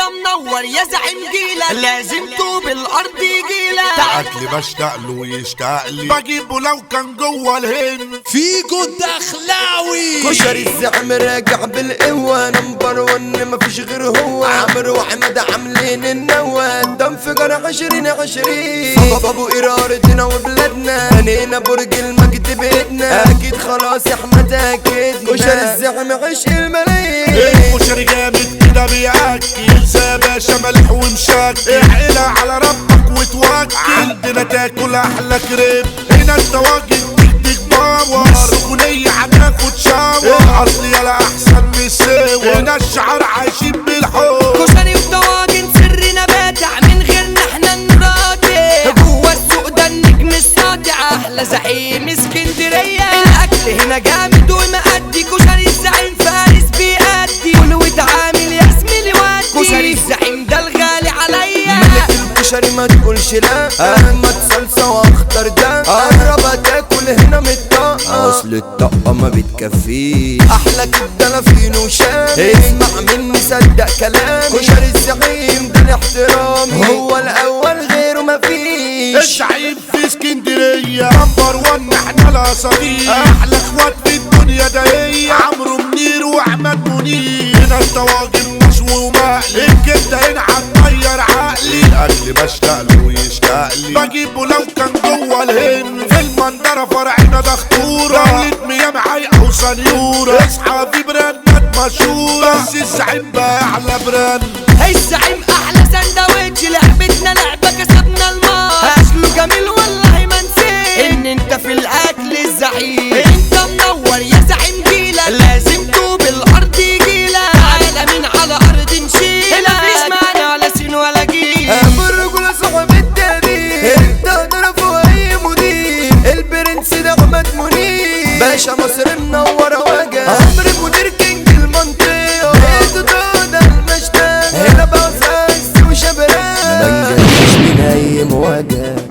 منور يا زعيم جيلك، لازم طوب الارض يجيلك. اكل بشتاق له ويشتاق لي، بجيبه لو كان جوه الهن. فيجو الدخلاوي كشري الزعم راجع بالقوة، نمبر 1 مفيش غير هو. عمرو وحمد عاملين النوى، ده انفجار 2020. ابو ارادتنا وبلادنا، بنينا برج المجد بيتنا. اكيد خلاص احنا تاكدنا، كشري الزعم عشق الملايين. الكشري جامد كده بياكل، زي باشا ملح ومشاكل. اعقلها على ربك وتوكل، عندنا تاكل احلى كريم. هنا التواجد تكتك باور، السخونية هتاخد شاور. اصل يلا احسن من السوا، هنا الشعار عايشين بالحب. كشري وطواجن سرنا باتع، من غيرنا احنا نراضي. جوه السوق ده النجم الساطع، احلى زعيم اسكندرية. الاكل هنا جامد ومأدي، كشري الزعيم فارس بيأدي. كل وتعامل يا زميلي ودي، كشري الزعيم ده الغالي عليا. ملك الكشري ما تقولش لا، احمد صلصة واختار ده. قرب تاكل هنا من الطاقة، اصل الطاقة ما بتكفيش. احلى كده فين وشام، اسمع مني صدق كلامي. كشري الزعيم ده الاحترام، هو الاول غيره مفيش. الزعيم في اسكندرية نمبر 1، احنا الاساطير. احلى اخوات في الدنيا ده هي عمرو منير واحمد منير. هنا الطواجن مشوي ومقلي، الكبدة هنا هتغير عقلي. الاكل بشتاق له ويشتاق لي، بجيبه لو كان جوه الهن. في المنظرة فرعنا ده خطورة، دولة ميامي عايقة وسنيورة. اصحى في براندات مشهورة، بس الزعيم بقى احلى براند. الزعيم احلى سندوتش، لعبتنا لعبة كسبنا الماتش. اكله جميل والله ما نسيت ان انت في الاكل الزعيم. انت منور يا زعيم جيلك، لازم طوب الارض يجيلك. تعالى من على ارض نشيلك، مفيش معانا ولا سين ولا جيل. الرجولة صاحب التاريخ، تقدر فوق اي مدير. البرنس ده احمد منير، باشا مصر منورة